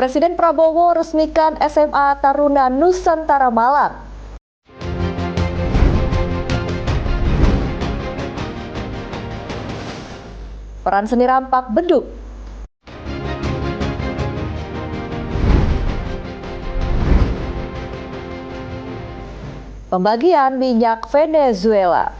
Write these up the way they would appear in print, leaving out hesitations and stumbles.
Presiden Prabowo resmikan SMA Taruna Nusantara Malang. Peran seni rampak beduk. Pembagian minyak Venezuela.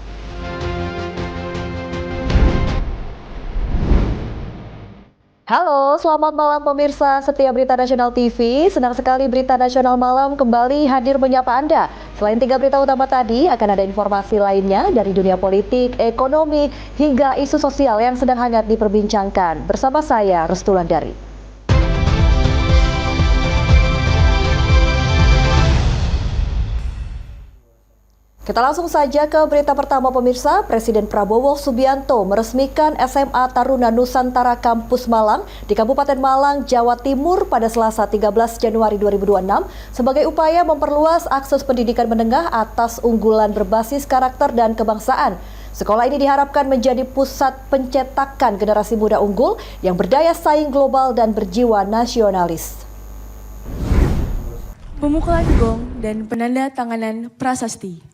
Halo, selamat malam pemirsa setia Berita Nasional TV. Senang sekali Berita Nasional Malam kembali hadir menyapa Anda. Selain 3 berita utama tadi, akan ada informasi lainnya dari dunia politik, ekonomi, hingga isu sosial yang sedang hangat diperbincangkan. Bersama saya, Restu Landari. Kita langsung saja ke berita pertama pemirsa. Presiden Prabowo Subianto meresmikan SMA Taruna Nusantara Kampus Malang di Kabupaten Malang, Jawa Timur pada Selasa 13 Januari 2026 sebagai upaya memperluas akses pendidikan menengah atas unggulan berbasis karakter dan kebangsaan. Sekolah ini diharapkan menjadi pusat pencetakan generasi muda unggul yang berdaya saing global dan berjiwa nasionalis. Pemukulan gong dan penanda tanganan prasasti.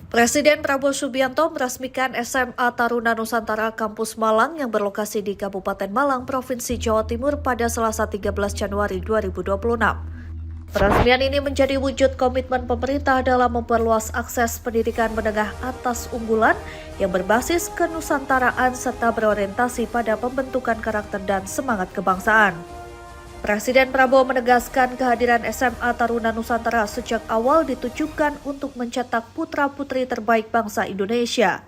Presiden Prabowo Subianto meresmikan SMA Taruna Nusantara Kampus Malang yang berlokasi di Kabupaten Malang, Provinsi Jawa Timur pada Selasa 13 Januari 2026. Peresmian ini menjadi wujud komitmen pemerintah dalam memperluas akses pendidikan menengah atas unggulan yang berbasis kenusantaraan serta berorientasi pada pembentukan karakter dan semangat kebangsaan. Presiden Prabowo menegaskan kehadiran SMA Taruna Nusantara sejak awal ditujukan untuk mencetak putra-putri terbaik bangsa Indonesia.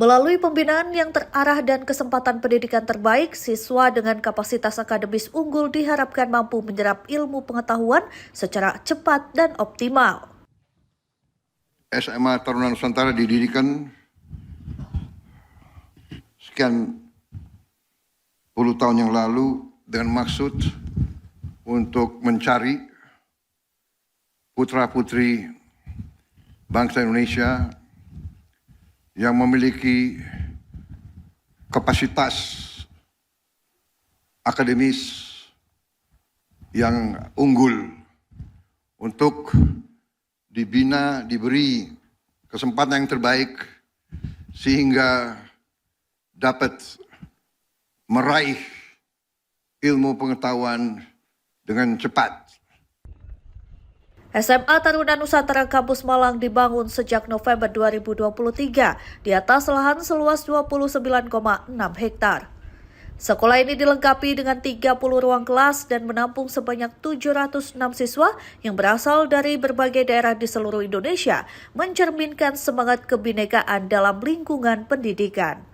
Melalui pembinaan yang terarah dan kesempatan pendidikan terbaik, siswa dengan kapasitas akademis unggul diharapkan mampu menyerap ilmu pengetahuan secara cepat dan optimal. SMA Taruna Nusantara didirikan sekian puluh tahun yang lalu dengan maksud untuk mencari putra-putri bangsa Indonesia yang memiliki kapasitas akademis yang unggul untuk dibina, diberi kesempatan yang terbaik sehingga dapat meraih ilmu pengetahuan dengan cepat. SMA Taruna Nusantara Kampus Malang dibangun sejak November 2023 di atas lahan seluas 29,6 hektar. Sekolah ini dilengkapi dengan 30 ruang kelas dan menampung sebanyak 706 siswa yang berasal dari berbagai daerah di seluruh Indonesia, mencerminkan semangat kebinekaan dalam lingkungan pendidikan.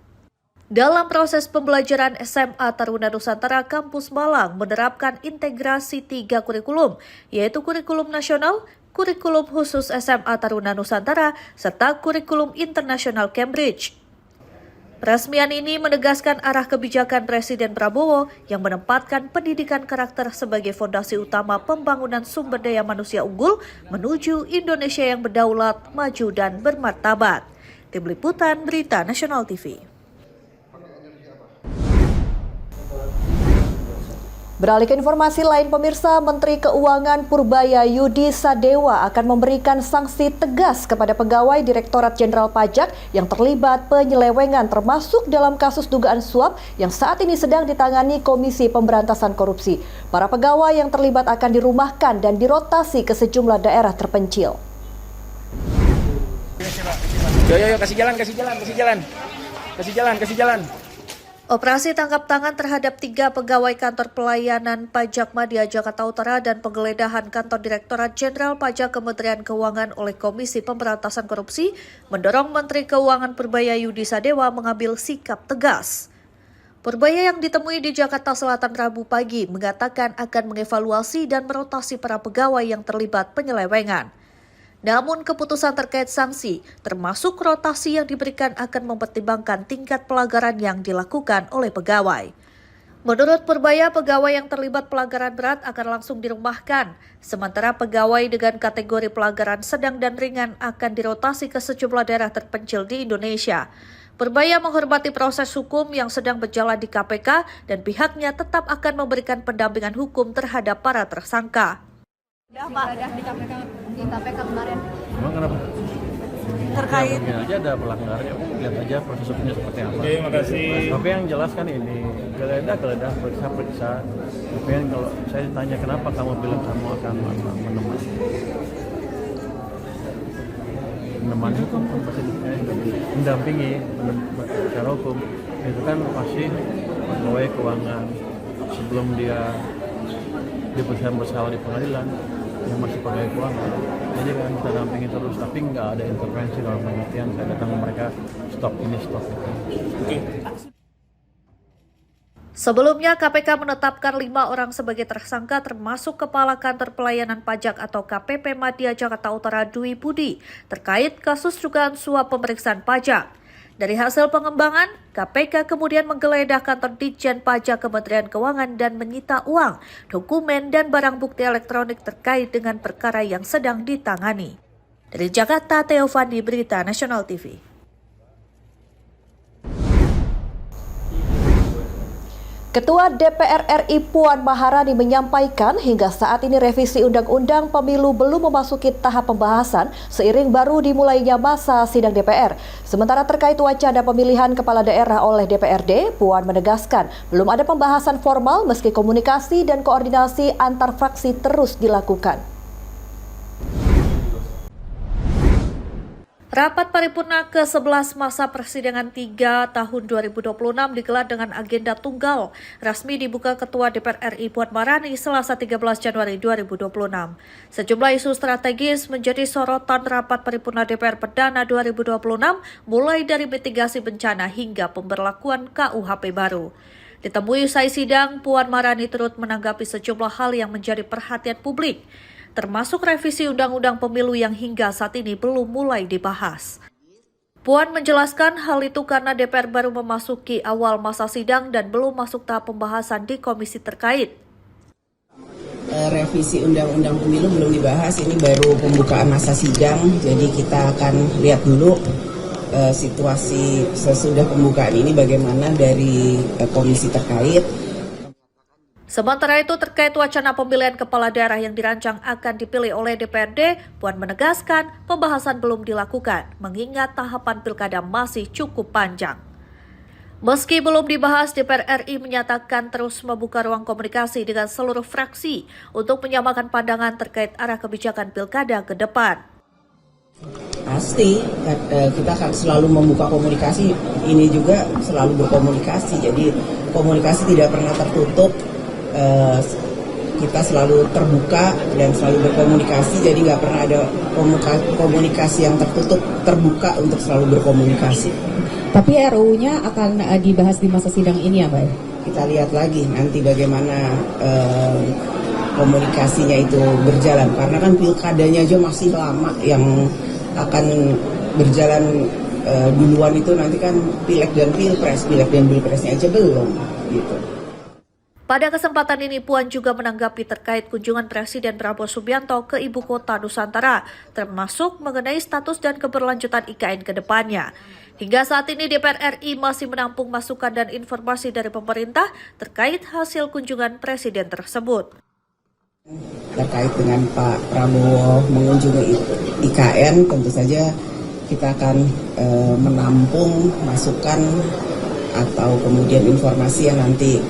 Dalam proses pembelajaran SMA Taruna Nusantara Kampus Malang menerapkan integrasi 3 kurikulum, yaitu kurikulum nasional, kurikulum khusus SMA Taruna Nusantara, serta kurikulum internasional Cambridge. Peresmian ini menegaskan arah kebijakan Presiden Prabowo yang menempatkan pendidikan karakter sebagai fondasi utama pembangunan sumber daya manusia unggul menuju Indonesia yang berdaulat, maju, dan bermartabat. Tim Liputan Berita Nasional TV. Beralih ke informasi lain pemirsa, Menteri Keuangan Purbaya Yudi Sadewa akan memberikan sanksi tegas kepada pegawai Direktorat Jenderal Pajak yang terlibat penyelewengan termasuk dalam kasus dugaan suap yang saat ini sedang ditangani Komisi Pemberantasan Korupsi. Para pegawai yang terlibat akan dirumahkan dan dirotasi ke sejumlah daerah terpencil. Yo, kasih jalan. Operasi tangkap tangan terhadap 3 pegawai kantor pelayanan pajak Madya Jakarta Utara dan penggeledahan kantor Direktorat Jenderal Pajak Kementerian Keuangan oleh Komisi Pemberantasan Korupsi mendorong Menteri Keuangan Purbaya Yudi Sadewa mengambil sikap tegas. Purbaya yang ditemui di Jakarta Selatan Rabu pagi mengatakan akan mengevaluasi dan merotasi para pegawai yang terlibat penyelewengan. Namun keputusan terkait sanksi, termasuk rotasi yang diberikan akan mempertimbangkan tingkat pelanggaran yang dilakukan oleh pegawai. Menurut Purbaya, pegawai yang terlibat pelanggaran berat akan langsung dirumahkan, sementara pegawai dengan kategori pelanggaran sedang dan ringan akan dirotasi ke sejumlah daerah terpencil di Indonesia. Persebaya menghormati proses hukum yang sedang berjalan di KPK dan pihaknya tetap akan memberikan pendampingan hukum terhadap para tersangka. Di KPK kemarin. Emang kenapa? Terkait. Ya, mungkin aja ada pelanggarannya, lihat aja proses hukumnya seperti apa. Oke, makasih. Tapi yang jelas kan ini, geledah, periksa. Tapi yang kalau saya ditanya kenapa kamu bilang kamu akan menemani hukum, pasti mendampingi secara hukum. Itu kan pasti pegawai keuangan sebelum dia diputuskan bersalah di pengadilan, yang masih pegawai keuangan. Jadi kan kita dampingi terus, tapi nggak ada intervensi dalam pengertian saya datang ke mereka stop ini stop itu. Sebelumnya KPK menetapkan 5 orang sebagai tersangka termasuk Kepala Kantor Pelayanan Pajak atau KPP Madya Jakarta Utara Dwi Budi terkait kasus dugaan suap pemeriksaan pajak. Dari hasil pengembangan, KPK kemudian menggeledah kantor Ditjen Pajak Kementerian Keuangan dan menyita uang, dokumen, dan barang bukti elektronik terkait dengan perkara yang sedang ditangani. Dari Jakarta, Theo Fandi, Berita Nasional TV. Ketua DPR RI Puan Maharani menyampaikan hingga saat ini revisi Undang-Undang Pemilu belum memasuki tahap pembahasan seiring baru dimulainya masa sidang DPR. Sementara terkait wacana pemilihan kepala daerah oleh DPRD, Puan menegaskan belum ada pembahasan formal meski komunikasi dan koordinasi antar fraksi terus dilakukan. Rapat paripurna ke-11 masa persidangan 3 tahun 2026 digelar dengan agenda tunggal. Resmi dibuka Ketua DPR RI Puan Maharani Selasa 13 Januari 2026. Sejumlah isu strategis menjadi sorotan rapat paripurna DPR Perdana 2026, mulai dari mitigasi bencana hingga pemberlakuan KUHP baru. Ditemui usai sidang, Puan Maharani turut menanggapi sejumlah hal yang menjadi perhatian publik, termasuk revisi Undang-Undang Pemilu yang hingga saat ini belum mulai dibahas. Puan menjelaskan hal itu karena DPR baru memasuki awal masa sidang dan belum masuk tahap pembahasan di komisi terkait. Revisi Undang-Undang Pemilu belum dibahas, ini baru pembukaan masa sidang, jadi kita akan lihat dulu situasi sesudah pembukaan ini bagaimana dari komisi terkait. Sementara itu terkait wacana pemilihan kepala daerah yang dirancang akan dipilih oleh DPRD, Puan menegaskan pembahasan belum dilakukan mengingat tahapan pilkada masih cukup panjang. Meski belum dibahas, DPR RI menyatakan terus membuka ruang komunikasi dengan seluruh fraksi untuk menyamakan pandangan terkait arah kebijakan pilkada ke depan. Pasti kita akan selalu membuka komunikasi, ini juga selalu berkomunikasi, jadi komunikasi tidak pernah tertutup. Kita selalu terbuka dan selalu berkomunikasi, jadi nggak pernah ada komunikasi yang tertutup, terbuka untuk selalu berkomunikasi. Tapi RUU-nya akan dibahas di masa sidang ini ya, Mbak? Kita lihat lagi nanti bagaimana komunikasinya itu berjalan, karena kan pilkadanya aja masih lama, yang akan berjalan duluan itu nanti kan pileg dan pilpresnya aja belum gitu. Pada kesempatan ini, Puan juga menanggapi terkait kunjungan Presiden Prabowo Subianto ke Ibu Kota Nusantara, termasuk mengenai status dan keberlanjutan IKN ke depannya. Hingga saat ini DPR RI masih menampung masukan dan informasi dari pemerintah terkait hasil kunjungan Presiden tersebut. Terkait dengan Pak Prabowo mengunjungi IKN, tentu saja kita akan menampung masukan atau kemudian informasi yang nanti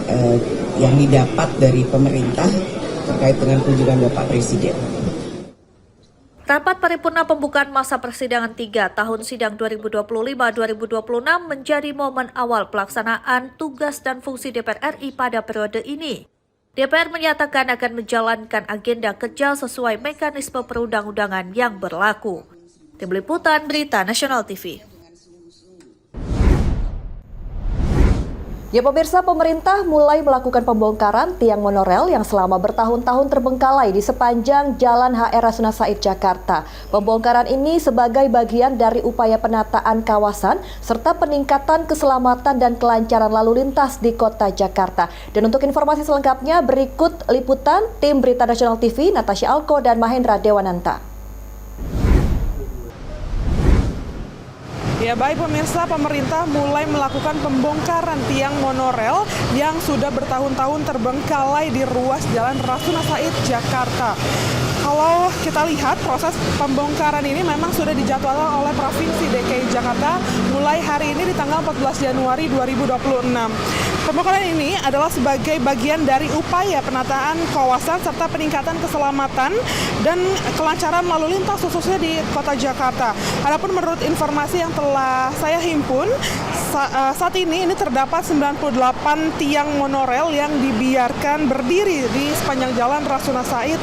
yang didapat dari pemerintah terkait dengan kunjungan Bapak Presiden. Rapat paripurna pembukaan masa persidangan 3 tahun sidang 2025-2026 menjadi momen awal pelaksanaan tugas dan fungsi DPR RI pada periode ini. DPR menyatakan akan menjalankan agenda kerja sesuai mekanisme perundang-undangan yang berlaku. Tim Liputan Berita Nasional TV. Ya pemirsa, pemerintah mulai melakukan pembongkaran tiang monorel yang selama bertahun-tahun terbengkalai di sepanjang Jalan HR Rasuna Said, Jakarta. Pembongkaran ini sebagai bagian dari upaya penataan kawasan serta peningkatan keselamatan dan kelancaran lalu lintas di kota Jakarta. Dan untuk informasi selengkapnya berikut liputan tim Berita Nasional TV, Natasha Alko dan Mahendra Dewananta. Ya baik pemirsa, pemerintah mulai melakukan pembongkaran tiang monorel yang sudah bertahun-tahun terbengkalai di ruas Jalan Rasuna Said, Jakarta. Kalau kita lihat proses pembongkaran ini memang sudah dijadwalkan oleh Provinsi DKI Jakarta mulai hari ini di tanggal 14 Januari 2026. Pembongkaran ini adalah sebagai bagian dari upaya penataan kawasan serta peningkatan keselamatan dan kelancaran lalu lintas khususnya di Kota Jakarta. Adapun menurut informasi yang telah saya himpun, saat ini terdapat 98 tiang monorel yang dibiarkan berdiri di sepanjang Jalan Rasuna Said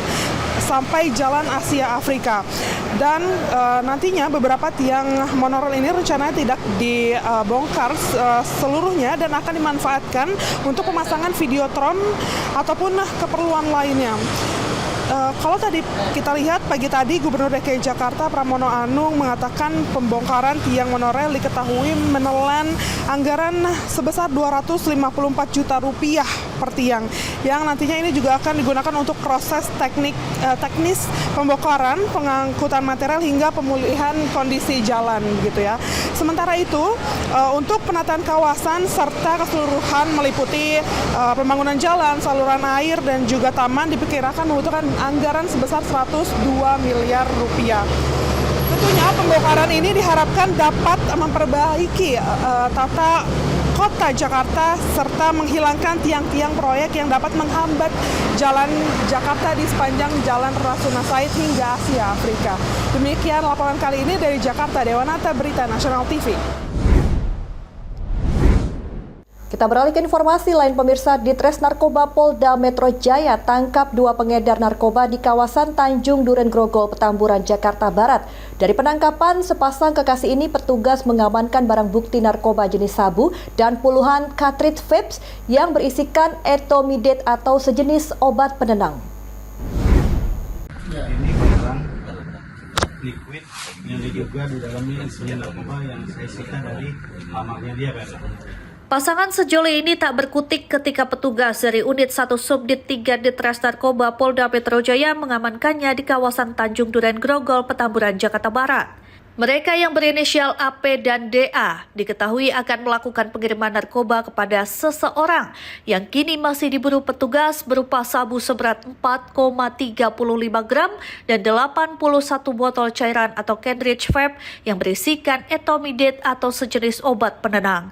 sampai Jalan Asia Afrika. Dan nantinya beberapa tiang monorel ini rencananya tidak dibongkar seluruhnya dan akan dimanfaatkan untuk pemasangan videotron ataupun keperluan lainnya. Kalau tadi kita lihat pagi tadi Gubernur DKI Jakarta Pramono Anung mengatakan pembongkaran tiang monorel diketahui menelan anggaran sebesar 254 juta rupiah per tiang, yang nantinya ini juga akan digunakan untuk proses teknis pembongkaran, pengangkutan material hingga pemulihan kondisi jalan gitu ya. Sementara itu untuk penataan kawasan serta keseluruhan meliputi pembangunan jalan, saluran air dan juga taman diperkirakan membutuhkan anggaran sebesar 102 miliar rupiah. Tentunya pembongkaran ini diharapkan dapat memperbaiki tata Kota Jakarta serta menghilangkan tiang-tiang proyek yang dapat menghambat jalan Jakarta di sepanjang Jalan Rasuna Said hingga Asia Afrika. Demikian laporan kali ini dari Jakarta, Dewanata Berita Nasional TV. Kita beralih ke informasi lain pemirsa. Ditres Narkoba Polda Metro Jaya tangkap 2 pengedar narkoba di kawasan Tanjung Duren Grogol, Petamburan, Jakarta Barat. Dari penangkapan sepasang kekasih ini, petugas mengamankan barang bukti narkoba jenis sabu dan puluhan cartridge vapes yang berisikan etomidate atau sejenis obat penenang. Ini barang liquid yang diduga di dalamnya isinya narkoba yang saya sita dari lamaknya dia, Pak. Pasangan sejoli ini tak berkutik ketika petugas dari Unit 1 Subdit 3 Ditres Narkoba Polda Metro Jaya mengamankannya di kawasan Tanjung Duren Grogol, Petamburan, Jakarta Barat. Mereka yang berinisial AP dan DA diketahui akan melakukan pengiriman narkoba kepada seseorang yang kini masih diburu petugas berupa sabu seberat 4,35 gram dan 81 botol cairan atau cartridge vape yang berisikan etomidate atau sejenis obat penenang.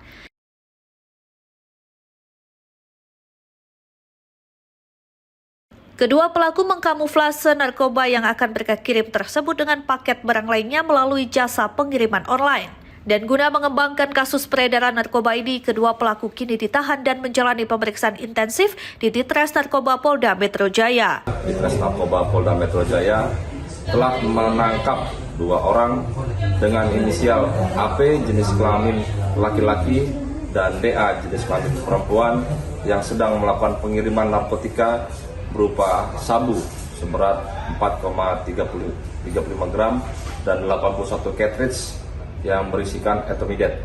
Kedua pelaku mengkamuflase narkoba yang akan mereka kirim tersebut dengan paket barang lainnya melalui jasa pengiriman online. Dan guna mengembangkan kasus peredaran narkoba ini, kedua pelaku kini ditahan dan menjalani pemeriksaan intensif di Ditres Narkoba Polda Metro Jaya. Ditres Narkoba Polda Metro Jaya telah menangkap 2 orang dengan inisial AP jenis kelamin laki-laki dan DA jenis kelamin perempuan yang sedang melakukan pengiriman narkotika berupa sabu seberat 4,35 gram dan 81 cartridge yang berisikan etomidate.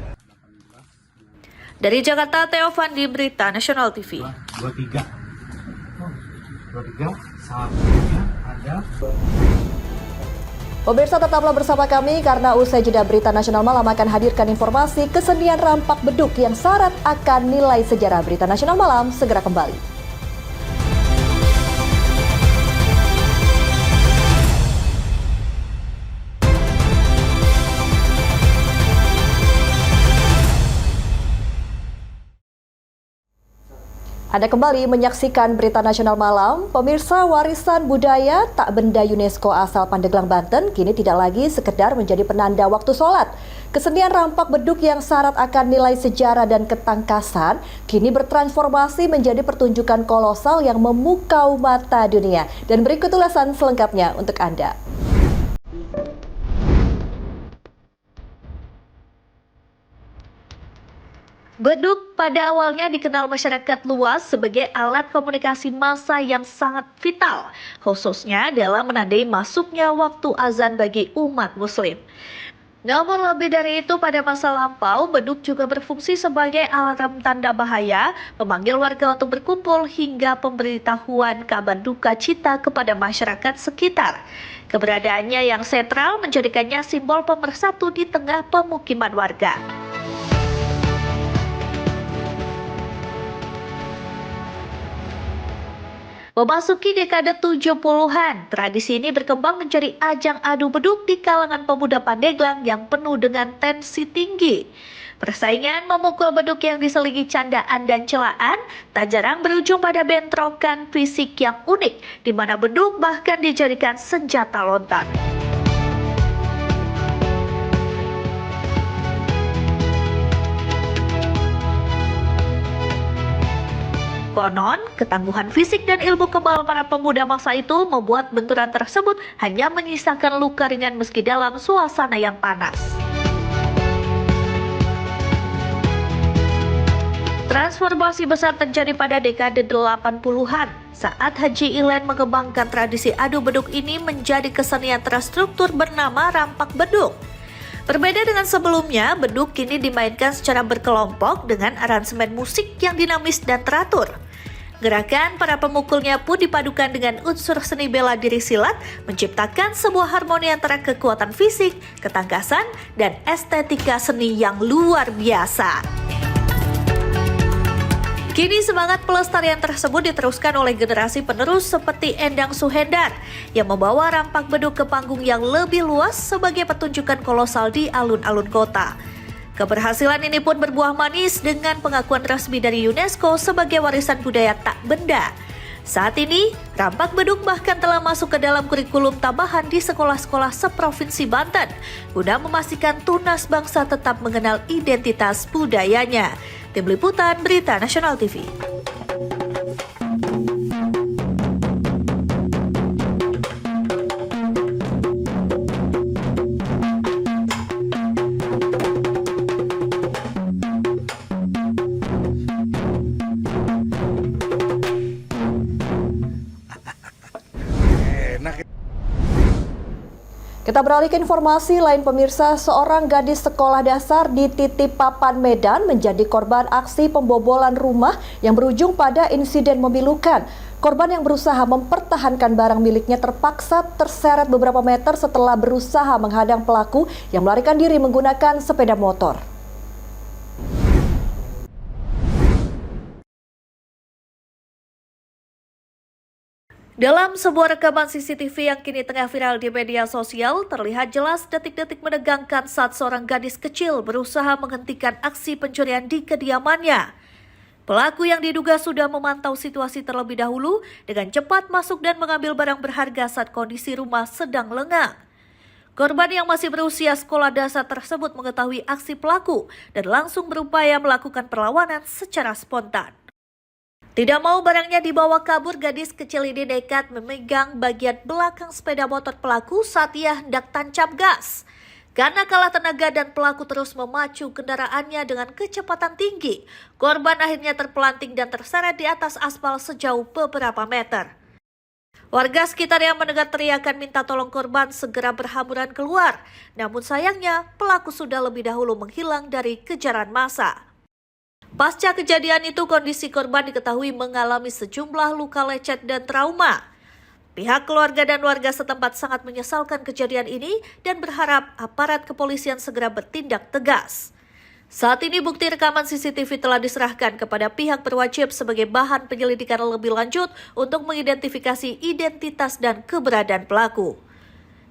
Dari Jakarta, Theo Fandi, Berita Nasional TV. 23 sabunya ada. Pemirsa, tetaplah bersama kami karena usai jeda Berita Nasional Malam akan hadirkan informasi kesenian rampak beduk yang syarat akan nilai sejarah. Berita Nasional Malam segera kembali. Anda kembali menyaksikan Berita Nasional Malam. Pemirsa, warisan budaya tak benda UNESCO asal Pandeglang, Banten kini tidak lagi sekedar menjadi penanda waktu sholat. Kesenian rampak beduk yang syarat akan nilai sejarah dan ketangkasan kini bertransformasi menjadi pertunjukan kolosal yang memukau mata dunia. Dan berikut ulasan selengkapnya untuk Anda. Beduk pada awalnya dikenal masyarakat luas sebagai alat komunikasi massa yang sangat vital, khususnya dalam menandai masuknya waktu azan bagi umat muslim. Namun lebih dari itu, pada masa lampau, beduk juga berfungsi sebagai alarm tanda bahaya, memanggil warga untuk berkumpul hingga pemberitahuan kabar duka cita kepada masyarakat sekitar. Keberadaannya yang sentral menjadikannya simbol pemersatu di tengah pemukiman warga. Memasuki dekade 70-an, tradisi ini berkembang menjadi ajang adu beduk di kalangan pemuda Pandeglang yang penuh dengan tensi tinggi. Persaingan memukul beduk yang diselingi candaan dan celaan tak jarang berujung pada bentrokan fisik yang unik, di mana beduk bahkan dijadikan senjata lontar. Konon, ketangguhan fisik dan ilmu kebal para pemuda masa itu membuat benturan tersebut hanya menyisakan luka ringan meski dalam suasana yang panas. Transformasi besar terjadi pada dekade 80-an saat Haji Ilen mengembangkan tradisi adu beduk ini menjadi kesenian terstruktur bernama rampak beduk. Berbeda dengan sebelumnya, beduk kini dimainkan secara berkelompok dengan aransemen musik yang dinamis dan teratur. Gerakan para pemukulnya pun dipadukan dengan unsur seni bela diri silat, menciptakan sebuah harmoni antara kekuatan fisik, ketangkasan, dan estetika seni yang luar biasa. Kini semangat pelestarian tersebut diteruskan oleh generasi penerus seperti Endang Suhendar yang membawa rampak beduk ke panggung yang lebih luas sebagai pertunjukan kolosal di alun-alun kota. Keberhasilan ini pun berbuah manis dengan pengakuan resmi dari UNESCO sebagai warisan budaya tak benda. Saat ini, rampak beduk bahkan telah masuk ke dalam kurikulum tambahan di sekolah-sekolah seprovinsi Banten guna memastikan tunas bangsa tetap mengenal identitas budayanya. Tim Liputan Berita Nasional TV. Kita beralih ke informasi lain pemirsa, seorang gadis sekolah dasar di Titipapan Medan menjadi korban aksi pembobolan rumah yang berujung pada insiden memilukan. Korban yang berusaha mempertahankan barang miliknya terpaksa terseret beberapa meter setelah berusaha menghadang pelaku yang melarikan diri menggunakan sepeda motor. Dalam sebuah rekaman CCTV yang kini tengah viral di media sosial, terlihat jelas detik-detik menegangkan saat seorang gadis kecil berusaha menghentikan aksi pencurian di kediamannya. Pelaku yang diduga sudah memantau situasi terlebih dahulu dengan cepat masuk dan mengambil barang berharga saat kondisi rumah sedang lengang. Korban yang masih berusia sekolah dasar tersebut mengetahui aksi pelaku dan langsung berupaya melakukan perlawanan secara spontan. Tidak mau barangnya dibawa kabur, gadis kecil ini nekat memegang bagian belakang sepeda motor pelaku saat ia hendak tancap gas. Karena kalah tenaga dan pelaku terus memacu kendaraannya dengan kecepatan tinggi, korban akhirnya terpelanting dan terseret di atas aspal sejauh beberapa meter. Warga sekitar yang mendengar teriakan minta tolong korban segera berhamburan keluar. Namun sayangnya, pelaku sudah lebih dahulu menghilang dari kejaran massa. Pasca kejadian itu, kondisi korban diketahui mengalami sejumlah luka lecet dan trauma. Pihak keluarga dan warga setempat sangat menyesalkan kejadian ini dan berharap aparat kepolisian segera bertindak tegas. Saat ini bukti rekaman CCTV telah diserahkan kepada pihak berwajib sebagai bahan penyelidikan lebih lanjut untuk mengidentifikasi identitas dan keberadaan pelaku.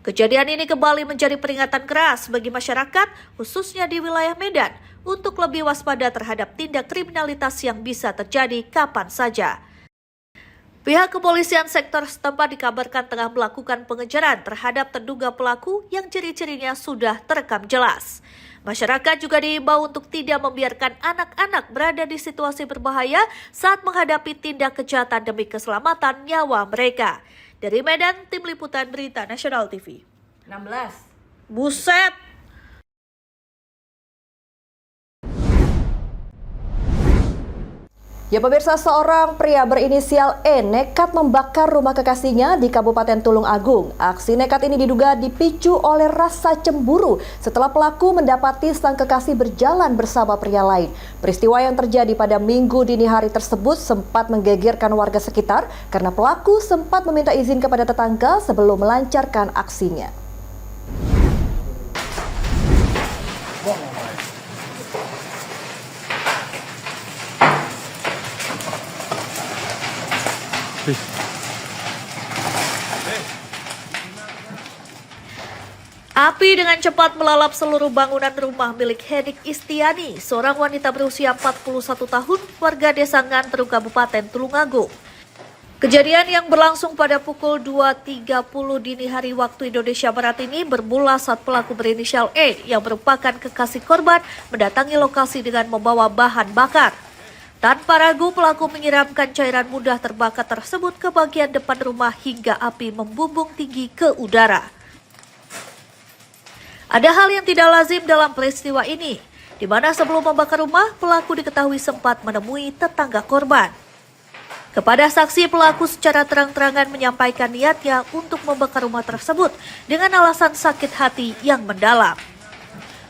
Kejadian ini kembali menjadi peringatan keras bagi masyarakat, khususnya di wilayah Medan, untuk lebih waspada terhadap tindak kriminalitas yang bisa terjadi kapan saja. Pihak kepolisian sektor setempat dikabarkan tengah melakukan pengejaran terhadap terduga pelaku yang ciri-cirinya sudah terekam jelas. Masyarakat juga diimbau untuk tidak membiarkan anak-anak berada di situasi berbahaya saat menghadapi tindak kejahatan demi keselamatan nyawa mereka. Dari Medan, Tim Liputan Berita Nasional TV. 16. Buset! Ya pemirsa, seorang pria berinisial E nekat membakar rumah kekasihnya di Kabupaten Tulung Agung. Aksi nekat ini diduga dipicu oleh rasa cemburu setelah pelaku mendapati sang kekasih berjalan bersama pria lain. Peristiwa yang terjadi pada Minggu dini hari tersebut sempat menggegerkan warga sekitar karena pelaku sempat meminta izin kepada tetangga sebelum melancarkan aksinya. Api dengan cepat melalap seluruh bangunan rumah milik Henik Istiani, seorang wanita berusia 41 tahun, warga desa Ngantru, Kabupaten Tulungagung. Kejadian yang berlangsung pada pukul 2.30 dini hari waktu Indonesia Barat ini bermula saat pelaku berinisial E yang merupakan kekasih korban mendatangi lokasi dengan membawa bahan bakar. Tanpa ragu, pelaku menyiramkan cairan mudah terbakar tersebut ke bagian depan rumah hingga api membumbung tinggi ke udara. Ada hal yang tidak lazim dalam peristiwa ini, di mana sebelum membakar rumah, pelaku diketahui sempat menemui tetangga korban. Kepada saksi, pelaku secara terang-terangan menyampaikan niatnya untuk membakar rumah tersebut dengan alasan sakit hati yang mendalam.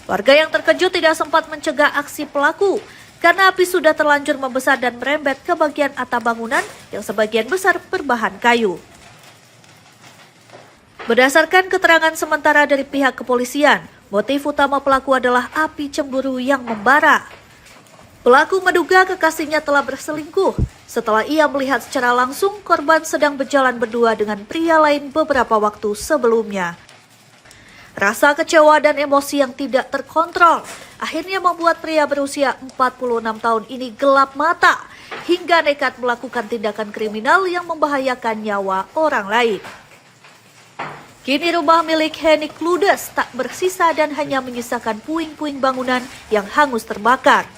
Warga yang terkejut tidak sempat mencegah aksi pelaku, karena api sudah terlanjur membesar dan merembet ke bagian atap bangunan yang sebagian besar berbahan kayu. Berdasarkan keterangan sementara dari pihak kepolisian, motif utama pelaku adalah api cemburu yang membara. Pelaku menduga kekasihnya telah berselingkuh setelah ia melihat secara langsung korban sedang berjalan berdua dengan pria lain beberapa waktu sebelumnya. Rasa kecewa dan emosi yang tidak terkontrol akhirnya membuat pria berusia 46 tahun ini gelap mata hingga nekat melakukan tindakan kriminal yang membahayakan nyawa orang lain. Kini rumah milik Henik ludes, tak bersisa dan hanya menyisakan puing-puing bangunan yang hangus terbakar.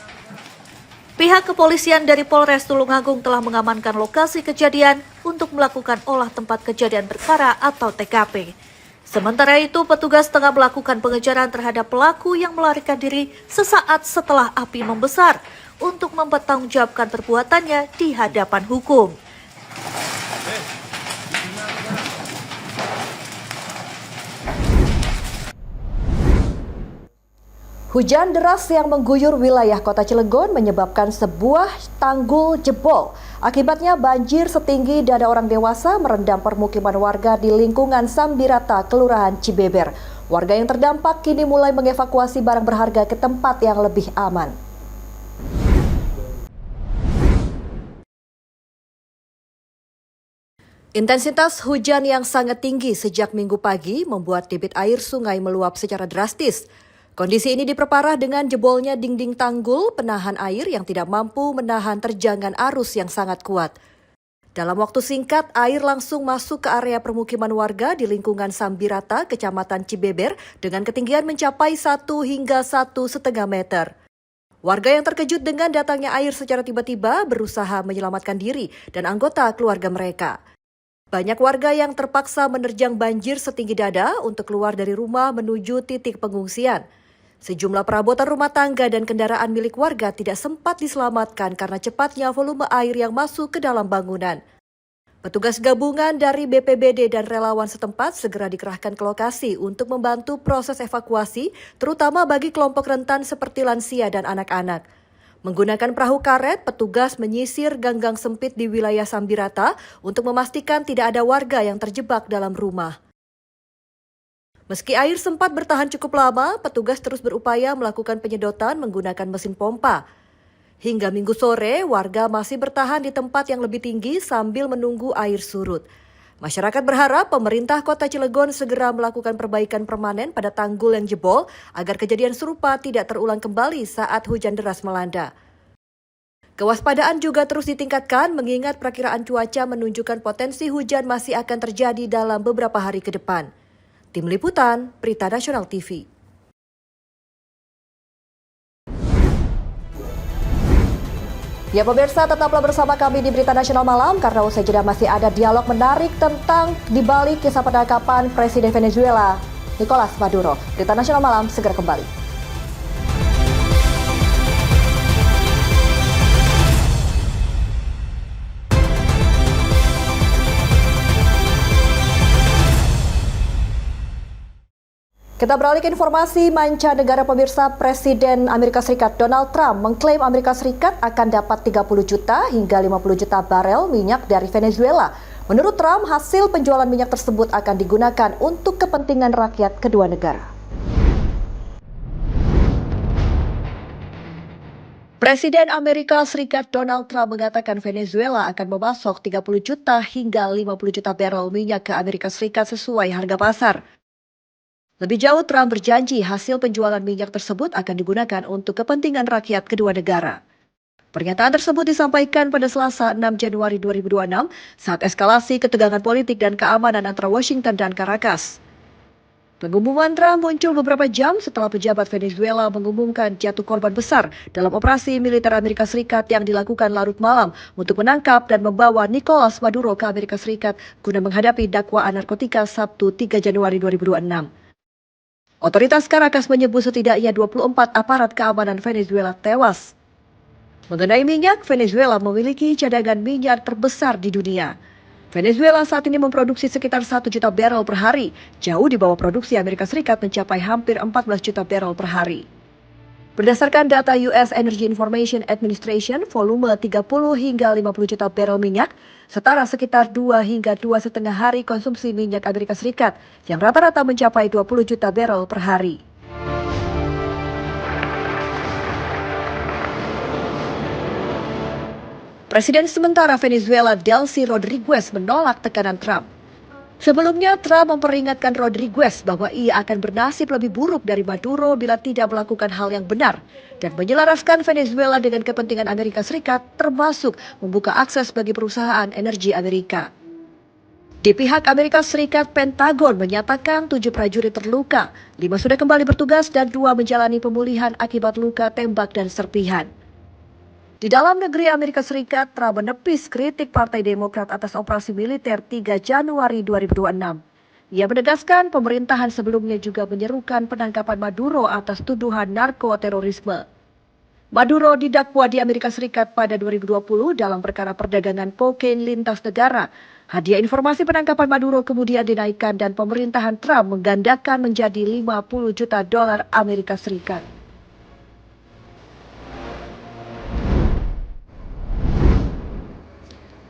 Pihak kepolisian dari Polres Tulungagung telah mengamankan lokasi kejadian untuk melakukan olah tempat kejadian perkara atau TKP. Sementara itu, petugas tengah melakukan pengejaran terhadap pelaku yang melarikan diri sesaat setelah api membesar untuk mempertanggungjawabkan perbuatannya di hadapan hukum. Hujan deras yang mengguyur wilayah Kota Cilegon menyebabkan sebuah tanggul jebol. Akibatnya banjir setinggi dada orang dewasa merendam permukiman warga di lingkungan Sambirata, Kelurahan Cibeber. Warga yang terdampak kini mulai mengevakuasi barang berharga ke tempat yang lebih aman. Intensitas hujan yang sangat tinggi sejak Minggu pagi membuat debit air sungai meluap secara drastis. Kondisi ini diperparah dengan jebolnya dinding tanggul penahan air yang tidak mampu menahan terjangan arus yang sangat kuat. Dalam waktu singkat, air langsung masuk ke area permukiman warga di lingkungan Sambirata, Kecamatan Cibeber, dengan ketinggian mencapai 1 hingga 1,5 meter. Warga yang terkejut dengan datangnya air secara tiba-tiba berusaha menyelamatkan diri dan anggota keluarga mereka. Banyak warga yang terpaksa menerjang banjir setinggi dada untuk keluar dari rumah menuju titik pengungsian. Sejumlah perabotan rumah tangga dan kendaraan milik warga tidak sempat diselamatkan karena cepatnya volume air yang masuk ke dalam bangunan. Petugas gabungan dari BPBD dan relawan setempat segera dikerahkan ke lokasi untuk membantu proses evakuasi, terutama bagi kelompok rentan seperti lansia dan anak-anak. Menggunakan perahu karet, petugas menyisir gang-gang sempit di wilayah Sambirata untuk memastikan tidak ada warga yang terjebak dalam rumah. Meski air sempat bertahan cukup lama, petugas terus berupaya melakukan penyedotan menggunakan mesin pompa. Hingga Minggu sore, warga masih bertahan di tempat yang lebih tinggi sambil menunggu air surut. Masyarakat berharap pemerintah Kota Cilegon segera melakukan perbaikan permanen pada tanggul yang jebol agar kejadian serupa tidak terulang kembali saat hujan deras melanda. Kewaspadaan juga terus ditingkatkan mengingat perakiraan cuaca menunjukkan potensi hujan masih akan terjadi dalam beberapa hari ke depan. Tim Liputan, Berita Nasional TV. Ya pemirsa, tetaplah bersama kami di Berita Nasional Malam karena usai jeda masih ada dialog menarik tentang dibalik kisah penangkapan Presiden Venezuela, Nicolas Maduro. Berita Nasional Malam segera kembali. Kita beralih ke informasi mancanegara pemirsa. Presiden Amerika Serikat Donald Trump mengklaim Amerika Serikat akan dapat 30 juta hingga 50 juta barel minyak dari Venezuela. Menurut Trump, hasil penjualan minyak tersebut akan digunakan untuk kepentingan rakyat kedua negara. Presiden Amerika Serikat Donald Trump mengatakan Venezuela akan memasok 30 juta hingga 50 juta barel minyak ke Amerika Serikat sesuai harga pasar. Lebih jauh, Trump berjanji hasil penjualan minyak tersebut akan digunakan untuk kepentingan rakyat kedua negara. Pernyataan tersebut disampaikan pada Selasa 6 Januari 2026 saat eskalasi ketegangan politik dan keamanan antara Washington dan Caracas. Pengumuman Trump muncul beberapa jam setelah pejabat Venezuela mengumumkan jatuh korban besar dalam operasi militer Amerika Serikat yang dilakukan larut malam untuk menangkap dan membawa Nicolas Maduro ke Amerika Serikat guna menghadapi dakwaan narkotika Sabtu 3 Januari 2026. Otoritas Caracas menyebut setidaknya 24 aparat keamanan Venezuela tewas. Mengenai minyak, Venezuela memiliki cadangan minyak terbesar di dunia. Venezuela saat ini memproduksi sekitar 1 juta barel per hari, jauh di bawah produksi Amerika Serikat mencapai hampir 14 juta barel per hari. Berdasarkan data US Energy Information Administration, volume 30 hingga 50 juta barel minyak setara sekitar 2 hingga 2,5 hari konsumsi minyak Amerika Serikat yang rata-rata mencapai 20 juta barel per hari. Presiden sementara Venezuela Delcy Rodriguez menolak tekanan Trump. Sebelumnya, Trump memperingatkan Rodriguez bahwa ia akan bernasib lebih buruk dari Maduro bila tidak melakukan hal yang benar dan menyelaraskan Venezuela dengan kepentingan Amerika Serikat, termasuk membuka akses bagi perusahaan energi Amerika. Di pihak Amerika Serikat, Pentagon menyatakan 7 prajurit terluka, 5 sudah kembali bertugas dan 2 menjalani pemulihan akibat luka tembak dan serpihan. Di dalam negeri Amerika Serikat, Trump menepis kritik Partai Demokrat atas operasi militer 3 Januari 2026. Ia menegaskan pemerintahan sebelumnya juga menyerukan penangkapan Maduro atas tuduhan narkoterorisme. Maduro didakwa di Amerika Serikat pada 2020 dalam perkara perdagangan kokain lintas negara. Hadiah informasi penangkapan Maduro kemudian dinaikkan dan pemerintahan Trump menggandakan menjadi 50 juta dolar Amerika Serikat.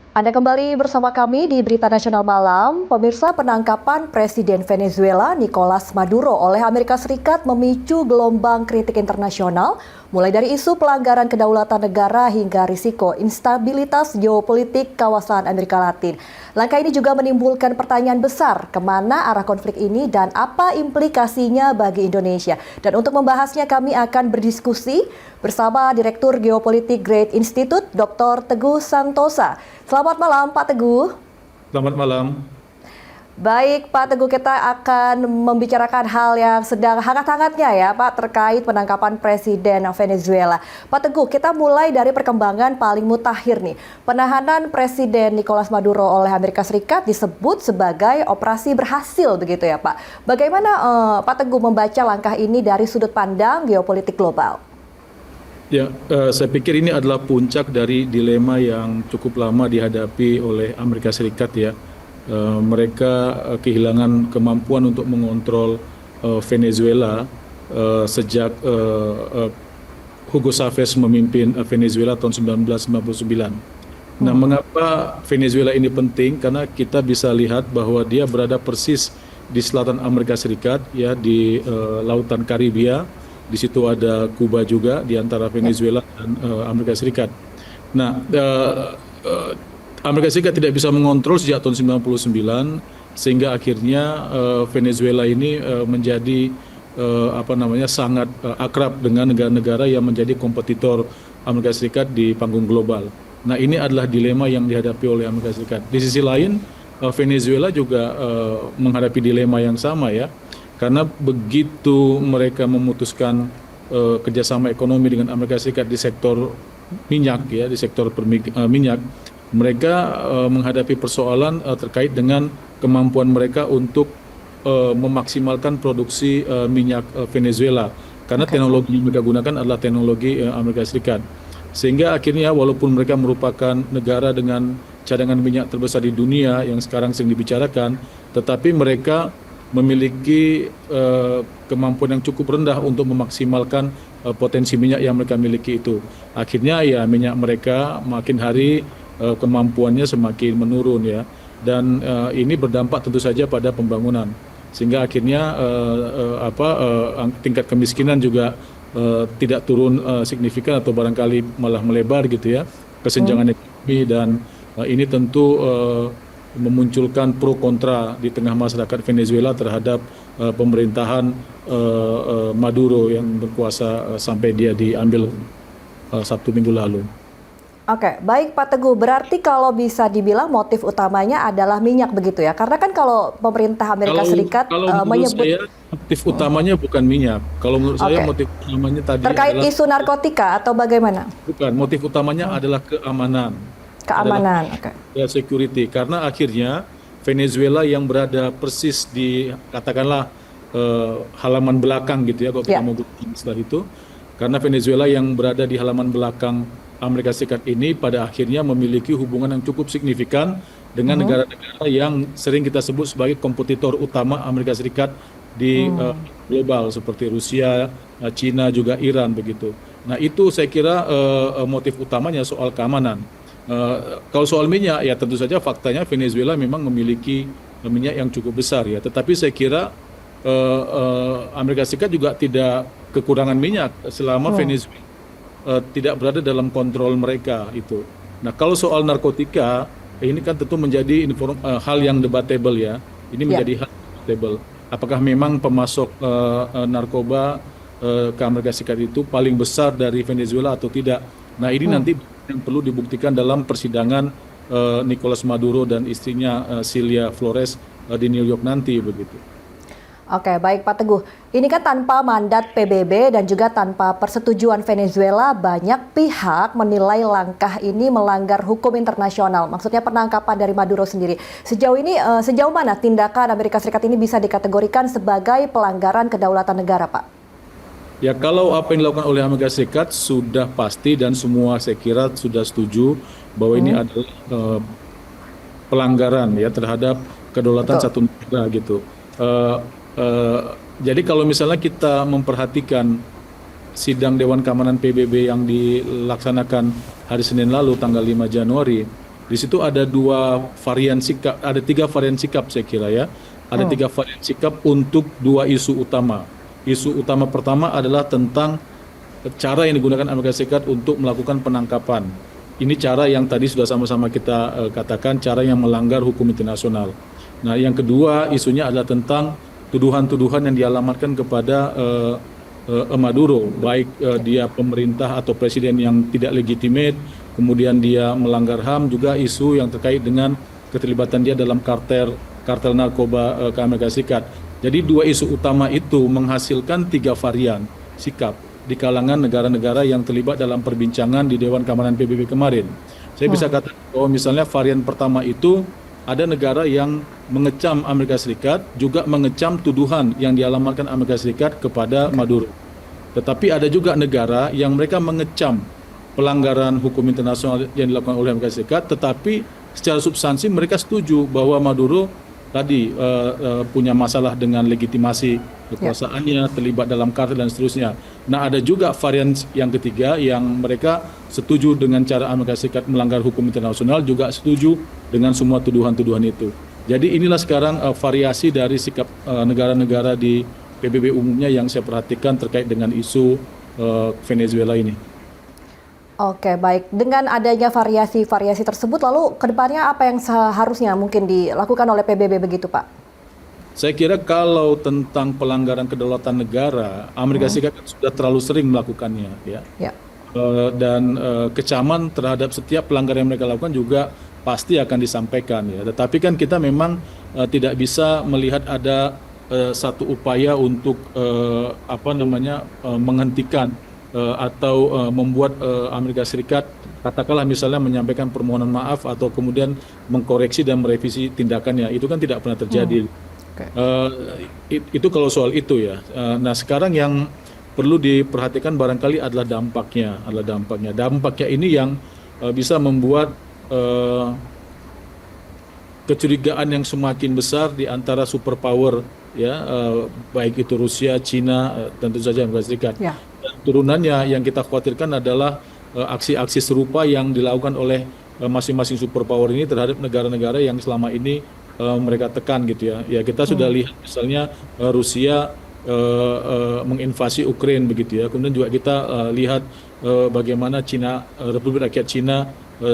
Anda kembali bersama kami di Berita Nasional Malam. Pemirsa, penangkapan Presiden Venezuela Nicolas Maduro oleh Amerika Serikat memicu gelombang kritik internasional, mulai dari isu pelanggaran kedaulatan negara hingga risiko instabilitas geopolitik kawasan Amerika Latin. Langkah ini juga menimbulkan pertanyaan besar, kemana arah konflik ini dan apa implikasinya bagi Indonesia. Dan untuk membahasnya kami akan berdiskusi bersama Direktur Geopolitik Great Institute, Dr. Teguh Santosa. Selamat malam Pak Teguh. Selamat malam. Baik Pak Teguh, kita akan membicarakan hal yang sedang hangat-hangatnya ya Pak, terkait penangkapan Presiden Venezuela. Pak Teguh, kita mulai dari perkembangan paling mutakhir nih. Penahanan Presiden Nicolas Maduro oleh Amerika Serikat disebut sebagai operasi berhasil begitu ya Pak. Bagaimana Pak Teguh membaca langkah ini dari sudut pandang geopolitik global? Ya, saya pikir ini adalah puncak dari dilema yang cukup lama dihadapi oleh Amerika Serikat ya. Mereka kehilangan kemampuan untuk mengontrol Venezuela sejak Hugo Chavez memimpin Venezuela tahun 1999. Nah, mengapa Venezuela ini penting? Karena kita bisa lihat bahwa dia berada persis di selatan Amerika Serikat, ya, di Lautan Karibia. Di situ ada Kuba juga di antara Venezuela dan Amerika Serikat. Nah, Amerika Serikat tidak bisa mengontrol sejak tahun 99 sehingga akhirnya Venezuela ini menjadi sangat akrab dengan negara-negara yang menjadi kompetitor Amerika Serikat di panggung global. Nah, ini adalah dilema yang dihadapi oleh Amerika Serikat. Di sisi lain, Venezuela juga menghadapi dilema yang sama ya, karena begitu mereka memutuskan kerjasama ekonomi dengan Amerika Serikat di sektor minyak ya, di sektor minyak, mereka menghadapi persoalan terkait dengan kemampuan mereka untuk memaksimalkan produksi minyak Venezuela, karena teknologi yang mereka gunakan adalah teknologi Amerika Serikat. Sehingga akhirnya walaupun mereka merupakan negara dengan cadangan minyak terbesar di dunia yang sekarang sedang dibicarakan, tetapi mereka memiliki kemampuan yang cukup rendah untuk memaksimalkan potensi minyak yang mereka miliki itu. Akhirnya ya minyak mereka makin hari kemampuannya semakin menurun ya, dan ini berdampak tentu saja pada pembangunan, sehingga akhirnya tingkat kemiskinan juga tidak turun signifikan atau barangkali malah melebar gitu ya, kesenjangan ekonomi, dan ini tentu memunculkan pro kontra di tengah masyarakat Venezuela terhadap pemerintahan Maduro yang berkuasa sampai dia diambil Sabtu minggu lalu. Oke, baik Pak Teguh. Berarti kalau bisa dibilang motif utamanya adalah minyak begitu ya? Karena kan kalau pemerintah Amerika Serikat menyebut saya, motif utamanya bukan minyak. Kalau menurut saya motif utamanya tadi terkait adalah isu narkotika atau bagaimana? Bukan, motif utamanya adalah keamanan. Keamanan, oke. Ya, security. Karena akhirnya Venezuela yang berada persis di katakanlah halaman belakang gitu ya, kalau kita mau gunakan istilah itu. Karena Venezuela yang berada di halaman belakang Amerika Serikat ini pada akhirnya memiliki hubungan yang cukup signifikan dengan negara-negara yang sering kita sebut sebagai kompetitor utama Amerika Serikat di global seperti Rusia, Cina, juga Iran begitu. Nah itu saya kira motif utamanya soal keamanan. Kalau soal minyak ya tentu saja faktanya Venezuela memang memiliki minyak yang cukup besar ya. Tetapi saya kira Amerika Serikat juga tidak kekurangan minyak selama Venezuela tidak berada dalam kontrol mereka itu. Nah kalau soal narkotika ini kan tentu menjadi hal yang debatable ya. Ini menjadi hal debatable. Apakah memang pemasok narkoba ke Amerika Serikat itu paling besar dari Venezuela atau tidak? Nah ini nanti yang perlu dibuktikan dalam persidangan Nicolas Maduro dan istrinya Cilia Flores di New York nanti begitu. Oke, baik Pak Teguh. Ini kan tanpa mandat PBB dan juga tanpa persetujuan Venezuela, banyak pihak menilai langkah ini melanggar hukum internasional. Maksudnya penangkapan dari Maduro sendiri. Sejauh ini, sejauh mana tindakan Amerika Serikat ini bisa dikategorikan sebagai pelanggaran kedaulatan negara, Pak? Ya, kalau apa yang dilakukan oleh Amerika Serikat sudah pasti dan semua saya kira sudah setuju bahwa ini adalah pelanggaran ya terhadap kedaulatan satu negara gitu. Jadi kalau misalnya kita memperhatikan sidang Dewan Keamanan PBB yang dilaksanakan hari Senin lalu tanggal 5 Januari, di situ ada tiga varian sikap saya kira ya. Ada tiga varian sikap untuk dua isu utama. Isu utama pertama adalah tentang cara yang digunakan Amerika Serikat untuk melakukan penangkapan. Ini cara yang tadi sudah sama-sama kita katakan, cara yang melanggar hukum internasional. Nah yang kedua isunya adalah tentang tuduhan-tuduhan yang dialamatkan kepada Maduro, baik dia pemerintah atau presiden yang tidak legitimate, kemudian dia melanggar HAM, juga isu yang terkait dengan keterlibatan dia dalam kartel narkoba ke Amerika Serikat. Jadi dua isu utama itu menghasilkan tiga varian sikap di kalangan negara-negara yang terlibat dalam perbincangan di Dewan Keamanan PBB kemarin. Saya bisa katakan bahwa misalnya varian pertama itu ada negara yang mengecam Amerika Serikat, juga mengecam tuduhan yang dialamatkan Amerika Serikat kepada Maduro. Tetapi ada juga negara yang mereka mengecam pelanggaran hukum internasional yang dilakukan oleh Amerika Serikat, tetapi secara substansi mereka setuju bahwa Maduro tadi punya masalah dengan legitimasi kekuasaannya, terlibat dalam kartel dan seterusnya. Nah ada juga varian yang ketiga yang mereka setuju dengan cara Amerika Serikat melanggar hukum internasional, juga setuju dengan semua tuduhan-tuduhan itu. Jadi inilah sekarang variasi dari sikap negara-negara di PBB umumnya yang saya perhatikan terkait dengan isu Venezuela ini. Oke, baik. Dengan adanya variasi-variasi tersebut, lalu kedepannya apa yang seharusnya mungkin dilakukan oleh PBB begitu, Pak? Saya kira kalau tentang pelanggaran kedaulatan negara, Amerika Serikat sudah terlalu sering melakukannya, ya. Dan kecaman terhadap setiap pelanggaran yang mereka lakukan juga pasti akan disampaikan, ya. Tetapi kan kita memang tidak bisa melihat ada satu upaya untuk menghentikan atau membuat Amerika Serikat katakanlah misalnya menyampaikan permohonan maaf atau kemudian mengkoreksi dan merevisi tindakannya. Itu kan tidak pernah terjadi. Itu kalau soal itu ya. Nah sekarang yang perlu diperhatikan barangkali adalah dampaknya. Dampaknya ini yang bisa membuat kecurigaan yang semakin besar di antara superpower ya, baik itu Rusia, Cina, tentu saja Amerika Serikat. Ya. Dan turunannya yang kita khawatirkan adalah aksi-aksi serupa yang dilakukan oleh masing-masing superpower ini terhadap negara-negara yang selama ini mereka tekan gitu ya. Ya kita sudah lihat misalnya Rusia menginvasi Ukraina begitu ya. Kemudian juga kita lihat bagaimana Republik Rakyat Cina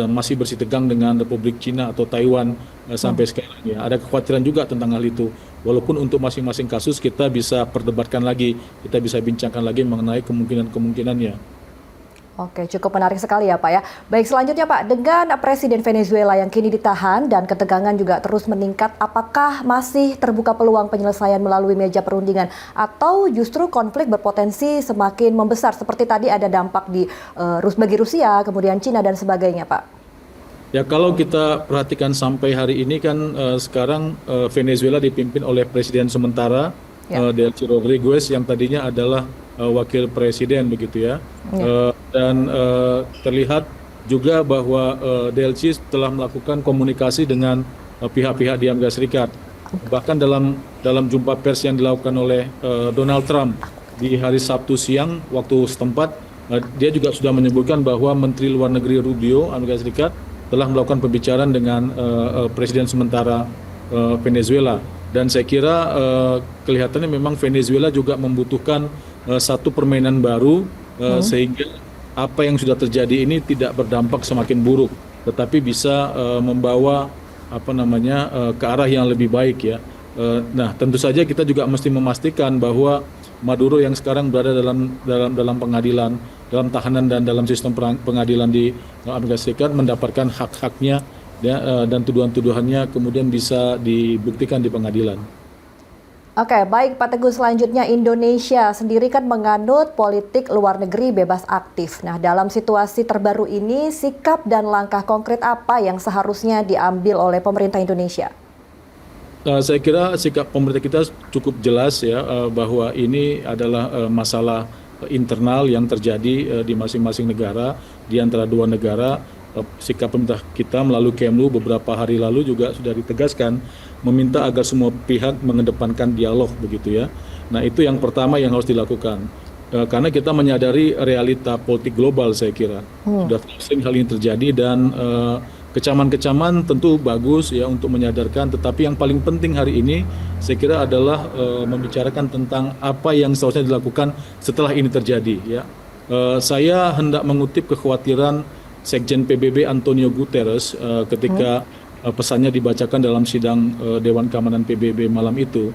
masih bersitegang dengan Republik Cina atau Taiwan sampai sekarang ya. Ada kekhawatiran juga tentang hal itu. Walaupun untuk masing-masing kasus kita bisa perdebatkan lagi, kita bisa bincangkan lagi mengenai kemungkinan-kemungkinannya. Oke, cukup menarik sekali ya Pak ya. Baik, selanjutnya Pak, dengan Presiden Venezuela yang kini ditahan dan ketegangan juga terus meningkat, apakah masih terbuka peluang penyelesaian melalui meja perundingan atau justru konflik berpotensi semakin membesar seperti tadi ada dampak bagi Rusia, kemudian Cina dan sebagainya Pak? Ya kalau kita perhatikan sampai hari ini kan sekarang Venezuela dipimpin oleh Presiden sementara Delcy Rodriguez yang tadinya adalah wakil presiden begitu ya. Dan terlihat juga bahwa Delcy telah melakukan komunikasi dengan pihak-pihak di Amerika Serikat. Bahkan dalam jumpa pers yang dilakukan oleh Donald Trump di hari Sabtu siang waktu setempat, dia juga sudah menyebutkan bahwa Menteri Luar Negeri Rubio Amerika Serikat telah melakukan pembicaraan dengan Presiden sementara Venezuela. Dan saya kira kelihatannya memang Venezuela juga membutuhkan satu permainan baru sehingga apa yang sudah terjadi ini tidak berdampak semakin buruk, tetapi bisa membawa ke arah yang lebih baik ya. Nah, tentu saja kita juga mesti memastikan bahwa Maduro yang sekarang berada dalam pengadilan, dalam tahanan dan dalam sistem pengadilan di Amerika Serikat mendapatkan hak-haknya ya, dan tuduhan-tuduhannya kemudian bisa dibuktikan di pengadilan. Oke, baik Pak Teguh, selanjutnya Indonesia sendiri kan menganut politik luar negeri bebas aktif. Nah, dalam situasi terbaru ini, sikap dan langkah konkret apa yang seharusnya diambil oleh pemerintah Indonesia? Saya kira sikap pemerintah kita cukup jelas ya, bahwa ini adalah masalah internal yang terjadi di masing-masing negara, di antara dua negara. Sikap pemerintah kita melalui Kemlu beberapa hari lalu juga sudah ditegaskan meminta agar semua pihak mengedepankan dialog begitu ya. Nah itu yang pertama yang harus dilakukan karena kita menyadari realita politik global saya kira sudah sering hal ini terjadi dan kecaman-kecaman tentu bagus ya untuk menyadarkan, tetapi yang paling penting hari ini saya kira adalah membicarakan tentang apa yang seharusnya dilakukan setelah ini terjadi ya. Saya hendak mengutip kekhawatiran Sekjen PBB Antonio Guterres ketika pesannya dibacakan dalam sidang Dewan Keamanan PBB malam itu.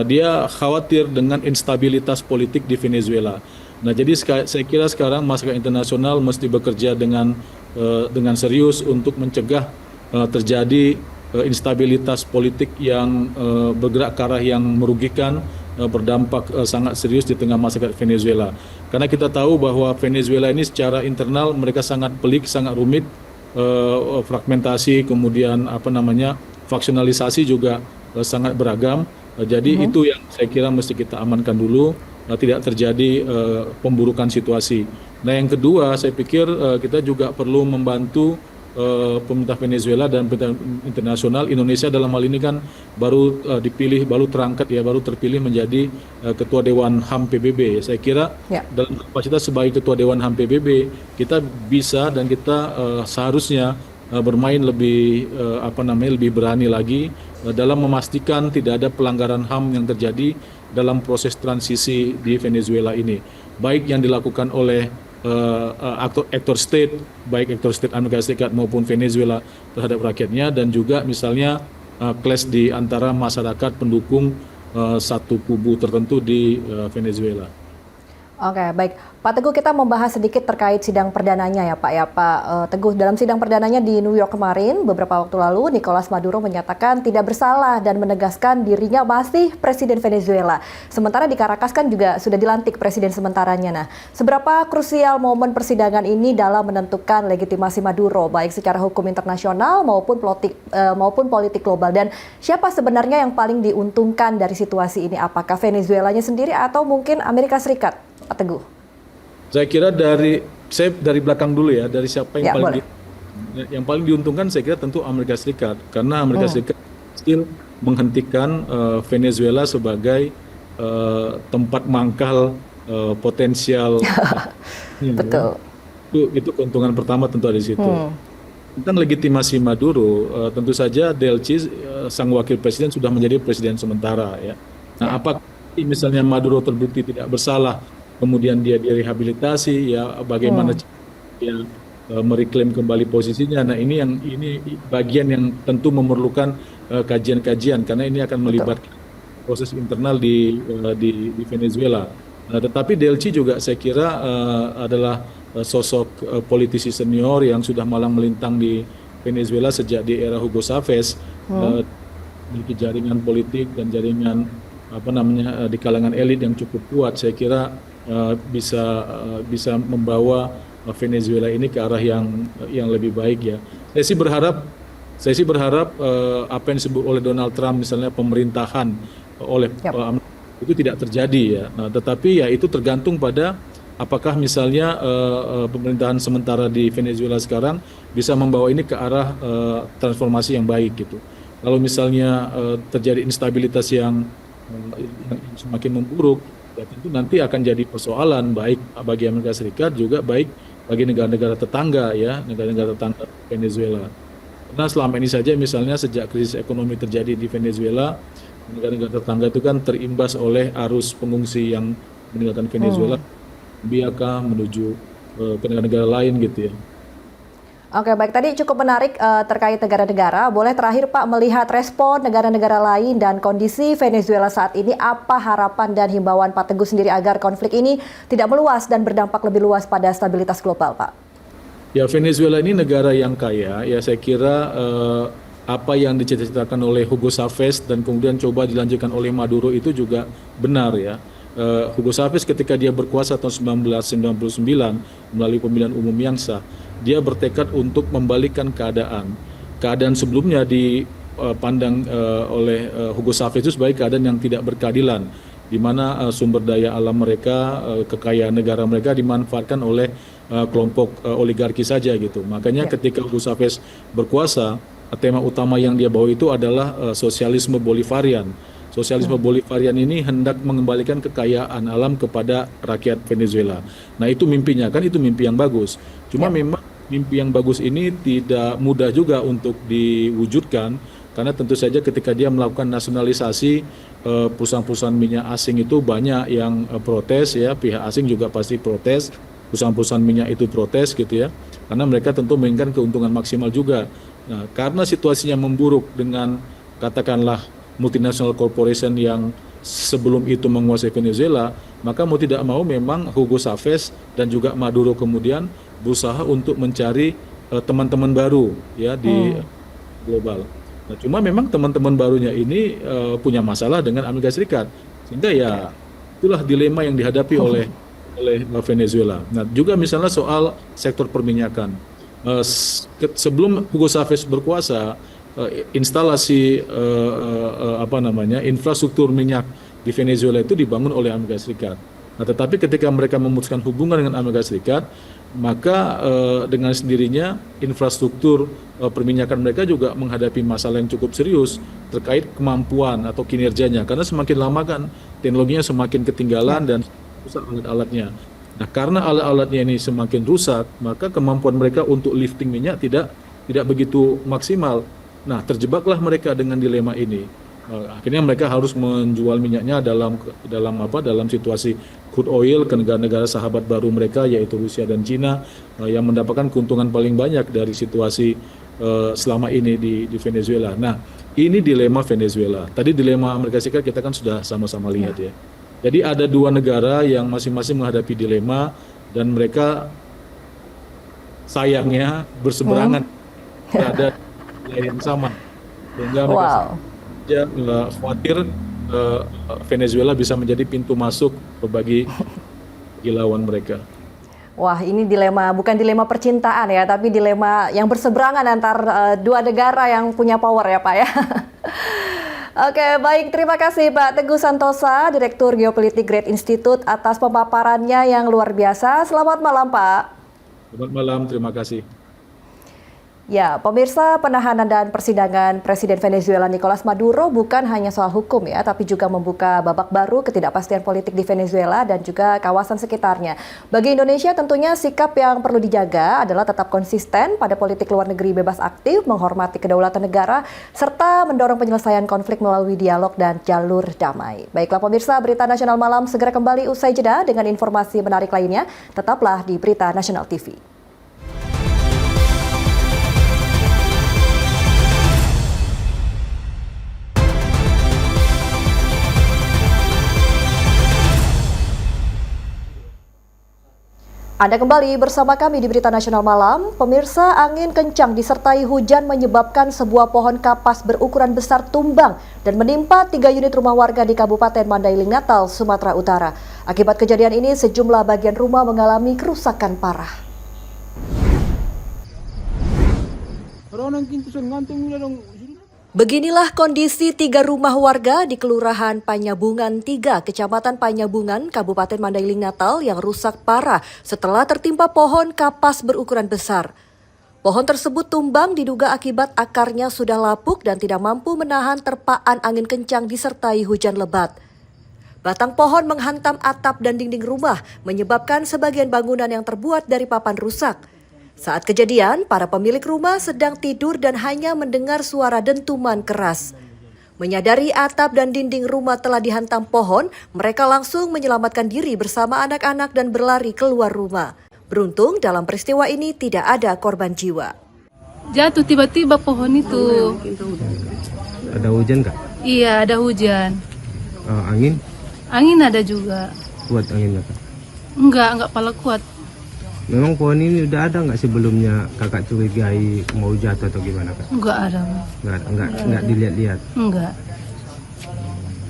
Dia khawatir dengan instabilitas politik di Venezuela. Nah, jadi saya kira sekarang masyarakat internasional mesti bekerja dengan serius untuk mencegah terjadi instabilitas politik yang bergerak ke arah yang merugikan, berdampak sangat serius di tengah masyarakat Venezuela. Karena kita tahu bahwa Venezuela ini secara internal mereka sangat pelik, sangat rumit, fragmentasi, kemudian faksionalisasi juga sangat beragam. Jadi itu yang saya kira mesti kita amankan dulu, tidak terjadi pemburukan situasi. Nah yang kedua saya pikir kita juga perlu membantu pemerintah Venezuela dan pemerintah internasional. Indonesia dalam hal ini kan baru terpilih menjadi Ketua Dewan HAM PBB. Saya kira dalam kapasitas sebagai Ketua Dewan HAM PBB kita bisa dan kita seharusnya bermain lebih berani lagi dalam memastikan tidak ada pelanggaran HAM yang terjadi dalam proses transisi di Venezuela ini, baik yang dilakukan oleh aktor state, baik aktor state Amerika Serikat maupun Venezuela terhadap rakyatnya, dan juga misalnya clash di antara masyarakat pendukung satu kubu tertentu di Venezuela. Oke, baik. Pak Teguh, kita membahas sedikit terkait sidang perdananya ya Pak. Pak Teguh, dalam sidang perdananya di New York kemarin, beberapa waktu lalu, Nicolas Maduro menyatakan tidak bersalah dan menegaskan dirinya masih Presiden Venezuela. Sementara di Caracas kan juga sudah dilantik Presiden sementaranya. Nah, seberapa krusial momen persidangan ini dalam menentukan legitimasi Maduro, baik secara hukum internasional maupun politik global? Dan siapa sebenarnya yang paling diuntungkan dari situasi ini? Apakah Venezuelanya sendiri atau mungkin Amerika Serikat? Pak Teguh. Saya kira saya dari belakang dulu ya, dari siapa yang paling diuntungkan saya kira tentu Amerika Serikat, karena Amerika Serikat still menghentikan Venezuela sebagai tempat mangkal potensial. Betul. Itu keuntungan pertama tentu ada di situ. Tentang legitimasi Maduro, tentu saja Delcy sang wakil presiden sudah menjadi presiden sementara ya. Nah, apakah misalnya Maduro terbukti tidak bersalah, kemudian dia direhabilitasi, ya bagaimana dia mereklaim kembali posisinya. Nah, ini bagian yang tentu memerlukan kajian-kajian karena ini akan melibatkan proses internal di Venezuela. Nah, tetapi Delcy juga saya kira adalah sosok politisi senior yang sudah malang melintang di Venezuela sejak di era Hugo Chavez, memiliki jaringan politik dan jaringan di kalangan elit yang cukup kuat. Saya kira bisa membawa Venezuela ini ke arah yang lebih baik ya. Saya sih berharap apa yang disebut oleh Donald Trump misalnya pemerintahan oleh itu tidak terjadi ya. Nah, tetapi ya itu tergantung pada apakah misalnya pemerintahan sementara di Venezuela sekarang bisa membawa ini ke arah transformasi yang baik gitu. Kalau misalnya terjadi instabilitas yang semakin memburuk, ya tentu nanti akan jadi persoalan baik bagi Amerika Serikat juga baik bagi negara-negara tetangga ya, negara-negara tetangga Venezuela. Karena selama ini saja misalnya sejak krisis ekonomi terjadi di Venezuela, negara-negara tetangga itu kan terimbas oleh arus pengungsi yang meninggalkan Venezuela biarkah menuju ke negara-negara lain gitu ya. Oke, baik. Tadi cukup menarik terkait negara-negara. Boleh terakhir Pak melihat respon negara-negara lain dan kondisi Venezuela saat ini, apa harapan dan himbauan Pak Teguh sendiri agar konflik ini tidak meluas dan berdampak lebih luas pada stabilitas global, Pak? Ya, Venezuela ini negara yang kaya. Ya, saya kira apa yang dicita-citakan oleh Hugo Chavez dan kemudian coba dilanjutkan oleh Maduro itu juga benar ya. Hugo Chavez ketika dia berkuasa tahun 1999 melalui pemilihan umum yang sah, dia bertekad untuk membalikkan keadaan sebelumnya dipandang oleh Hugo Chavez itu sebagai keadaan yang tidak berkeadilan, di mana sumber daya alam mereka, kekayaan negara mereka dimanfaatkan oleh kelompok oligarki saja gitu. Makanya ketika Hugo Chavez berkuasa, tema utama yang dia bawa itu adalah sosialisme Bolivarian. Sosialisme Bolivarian ini hendak mengembalikan kekayaan alam kepada rakyat Venezuela. Nah, itu mimpinya, kan itu mimpi yang bagus. Cuma memang mimpi yang bagus ini tidak mudah juga untuk diwujudkan, karena tentu saja ketika dia melakukan nasionalisasi perusahaan-perusahaan minyak asing itu banyak yang protes ya, pihak asing juga pasti protes, perusahaan-perusahaan minyak itu protes gitu ya, karena mereka tentu menginginkan keuntungan maksimal juga. Nah, karena situasinya memburuk dengan katakanlah multinational corporation yang sebelum itu menguasai Venezuela, maka mau tidak mau memang Hugo Chavez dan juga Maduro kemudian berusaha untuk mencari teman-teman baru ya di global. Nah, cuma memang teman-teman barunya ini punya masalah dengan Amerika Serikat, sehingga ya itulah dilema yang dihadapi oleh Venezuela. Nah, juga misalnya soal sektor perminyakan. Sebelum Hugo Chavez berkuasa, instalasi infrastruktur minyak di Venezuela itu dibangun oleh Amerika Serikat. Nah, tetapi ketika mereka memutuskan hubungan dengan Amerika Serikat, maka dengan sendirinya infrastruktur perminyakan mereka juga menghadapi masalah yang cukup serius terkait kemampuan atau kinerjanya, karena semakin lama kan teknologinya semakin ketinggalan dan rusak alat-alatnya. Nah, karena alat-alatnya ini semakin rusak, maka kemampuan mereka untuk lifting minyak tidak begitu maksimal. Nah, terjebaklah mereka dengan dilema ini. Akhirnya mereka harus menjual minyaknya dalam situasi crude oil ke negara-negara sahabat baru mereka, yaitu Rusia dan Cina, yang mendapatkan keuntungan paling banyak dari situasi selama ini di Venezuela. Nah, ini dilema Venezuela. Tadi dilema Amerika Serikat kita kan sudah sama-sama lihat ya. Jadi ada dua negara yang masing-masing menghadapi dilema dan mereka sayangnya berseberangan ada yang sama, sehingga mereka khawatir Venezuela bisa menjadi pintu masuk bagi lawan mereka. Wah, ini dilema, bukan dilema percintaan ya, tapi dilema yang berseberangan antar dua negara yang punya power ya Pak ya. Oke, baik, terima kasih Pak Teguh Santosa, Direktur Geopolitik Great Institute atas pemaparannya yang luar biasa. Selamat malam Pak. Selamat malam, terima kasih. Ya, pemirsa, penahanan dan persidangan Presiden Venezuela Nicolas Maduro bukan hanya soal hukum ya, tapi juga membuka babak baru ketidakpastian politik di Venezuela dan juga kawasan sekitarnya. Bagi Indonesia tentunya sikap yang perlu dijaga adalah tetap konsisten pada politik luar negeri bebas aktif, menghormati kedaulatan negara, serta mendorong penyelesaian konflik melalui dialog dan jalur damai. Baiklah pemirsa, Berita Nasional Malam segera kembali usai jeda dengan informasi menarik lainnya. Tetaplah di Berita Nasional TV. Anda kembali bersama kami di Berita Nasional Malam. Pemirsa, angin kencang disertai hujan menyebabkan sebuah pohon kapas berukuran besar tumbang dan menimpa 3 unit rumah warga di Kabupaten Mandailing Natal, Sumatera Utara. Akibat kejadian ini, sejumlah bagian rumah mengalami kerusakan parah. Beginilah kondisi 3 rumah warga di Kelurahan Panyabungan 3, Kecamatan Panyabungan, Kabupaten Mandailing Natal yang rusak parah setelah tertimpa pohon kapas berukuran besar. Pohon tersebut tumbang diduga akibat akarnya sudah lapuk dan tidak mampu menahan terpaan angin kencang disertai hujan lebat. Batang pohon menghantam atap dan dinding rumah, menyebabkan sebagian bangunan yang terbuat dari papan rusak. Saat kejadian, para pemilik rumah sedang tidur dan hanya mendengar suara dentuman keras. Menyadari atap dan dinding rumah telah dihantam pohon, mereka langsung menyelamatkan diri bersama anak-anak dan berlari keluar rumah. Beruntung dalam peristiwa ini tidak ada korban jiwa. Jatuh tiba-tiba pohon itu. Ada hujan nggak? Iya, ada hujan. Angin? Angin ada juga. Kuat anginnya, Kak? Enggak pala kuat. Memang pohon ini udah ada nggak sebelumnya kakak curigai mau jatuh atau gimana, Kak? Enggak ada. Nggak dilihat-lihat? Enggak.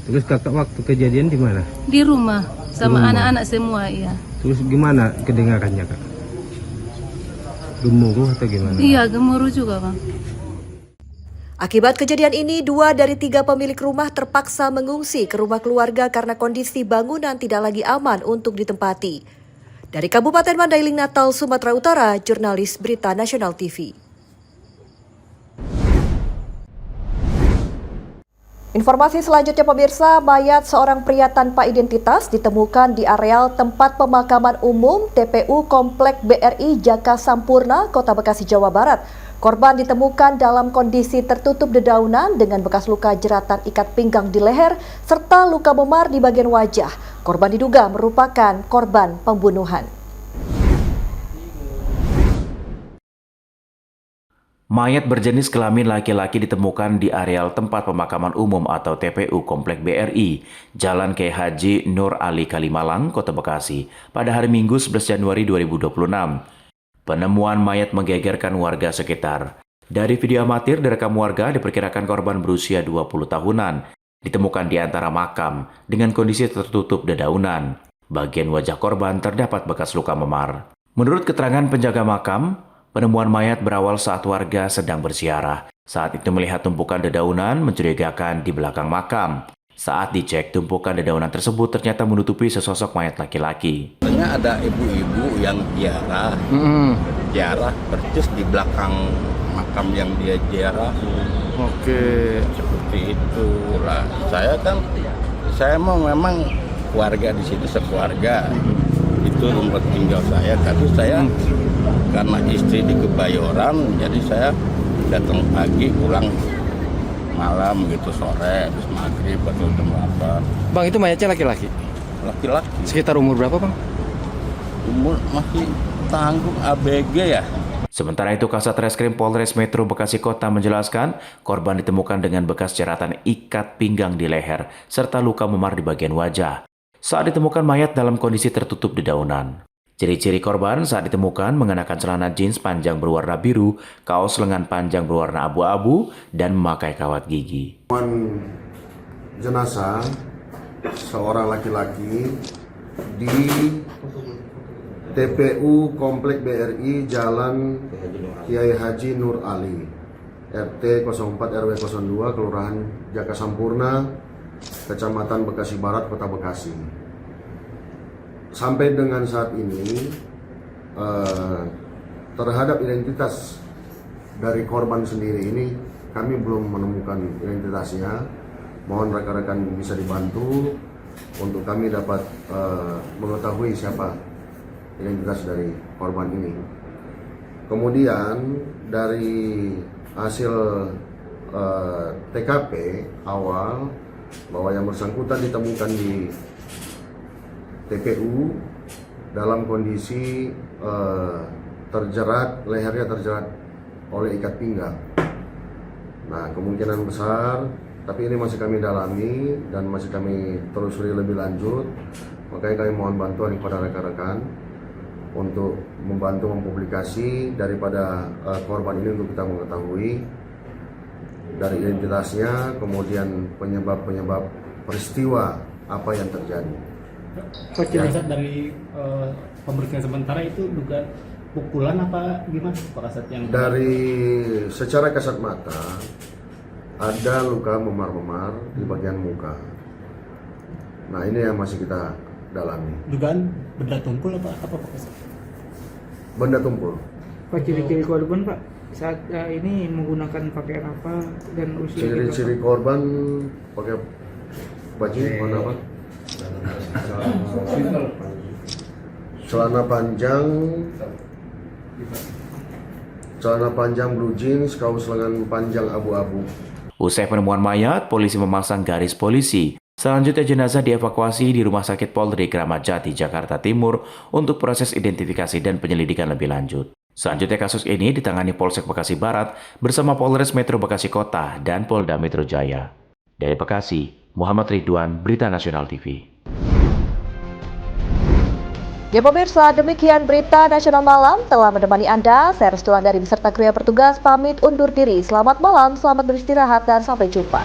Terus kakak waktu kejadian di mana? Di rumah sama anak-anak semua, iya. Terus gimana kedengarannya, Kak? Gemuruh atau gimana? Iya, gemuruh juga, Bang. Akibat kejadian ini, 2 dari 3 pemilik rumah terpaksa mengungsi ke rumah keluarga karena kondisi bangunan tidak lagi aman untuk ditempati. Dari Kabupaten Mandailing Natal, Sumatera Utara, jurnalis Berita Nasional TV. Informasi selanjutnya pemirsa, mayat seorang pria tanpa identitas ditemukan di areal tempat pemakaman umum TPU Komplek BRI Jaka Sampurna, Kota Bekasi, Jawa Barat. Korban ditemukan dalam kondisi tertutup dedaunan dengan bekas luka jeratan ikat pinggang di leher serta luka memar di bagian wajah. Korban diduga merupakan korban pembunuhan. Mayat berjenis kelamin laki-laki ditemukan di areal tempat pemakaman umum atau TPU Komplek BRI, Jalan Kiai Haji Nur Ali Kalimalang, Kota Bekasi, pada hari Minggu 11 Januari 2026. Penemuan mayat menggegerkan warga sekitar. Dari video amatir direkam warga, diperkirakan korban berusia 20 tahunan. Ditemukan di antara makam dengan kondisi tertutup dedaunan. Bagian wajah korban terdapat bekas luka memar. Menurut keterangan penjaga makam, penemuan mayat berawal saat warga sedang berziarah. Saat itu melihat tumpukan dedaunan mencurigakan di belakang makam. Saat dicek, tumpukan dedaunan tersebut ternyata menutupi sesosok mayat laki-laki. Sebenarnya ada ibu-ibu yang ziarah persis di belakang makam yang dia ziarah. Oke. Seperti itulah. Saya mau memang keluarga di situ sekeluarga. Itu rumah tinggal saya. Tapi saya karena istri di Kebayoran, jadi saya datang pagi pulang malam gitu, sore terus maghrib atau jam 8. Bang, itu mayatnya laki-laki? Laki-laki. Sekitar umur berapa, Bang? Umur masih tanggung ABG ya. Sementara itu, Kasat Reskrim Polres Metro Bekasi Kota menjelaskan korban ditemukan dengan bekas jeratan ikat pinggang di leher serta luka memar di bagian wajah. Saat ditemukan mayat dalam kondisi tertutup dedaunan. Ciri-ciri korban saat ditemukan mengenakan celana jeans panjang berwarna biru, kaos lengan panjang berwarna abu-abu, dan memakai kawat gigi. Jenazah seorang laki-laki di TPU Komplek BRI Jalan Kiai Haji Nur Ali, RT 04 RW 02, Kelurahan Jaka Sampurna, Kecamatan Bekasi Barat, Kota Bekasi. Sampai dengan saat ini terhadap identitas dari korban sendiri ini kami belum menemukan identitasnya. Mohon rekan-rekan bisa dibantu untuk kami dapat mengetahui siapa identitas dari korban ini. Kemudian dari hasil TKP awal bahwa yang bersangkutan ditemukan di TPU dalam kondisi terjerat, lehernya terjerat oleh ikat pinggang. Nah, kemungkinan besar, tapi ini masih kami dalami dan masih kami telusuri lebih lanjut. Makanya kami mohon bantuan kepada rekan-rekan untuk membantu mempublikasi daripada korban ini untuk kita mengetahui dari identitasnya, kemudian penyebab peristiwa apa yang terjadi. Pak, jenazah dari pemeriksaan sementara itu dugaan pukulan apa gimana Pak Kasat yang dari secara kasat mata ada luka memar-memar di bagian muka. Nah, ini yang masih kita dalami. dugaan benda tumpul apa Pak Kasat? Benda tumpul. Pak, ciri-ciri korban Pak saat ini menggunakan pakaian apa dan usia? Ciri-ciri korban pakai baju warna apa? Celana panjang blue jeans, kaos lengan panjang abu-abu. Usai penemuan mayat, polisi memasang garis polisi. Selanjutnya jenazah dievakuasi di Rumah Sakit Polri Kramat Jati, Jakarta Timur untuk proses identifikasi dan penyelidikan lebih lanjut. Selanjutnya kasus ini ditangani Polsek Bekasi Barat bersama Polres Metro Bekasi Kota dan Polda Metro Jaya. Dari Bekasi, Muhammad Ridwan, Berita Nasional TV. Ya pemirsa, demikian Berita Nasional Malam telah menemani Anda. Saya Restu Andari beserta kru yang bertugas pamit undur diri. Selamat malam, selamat beristirahat, dan sampai jumpa.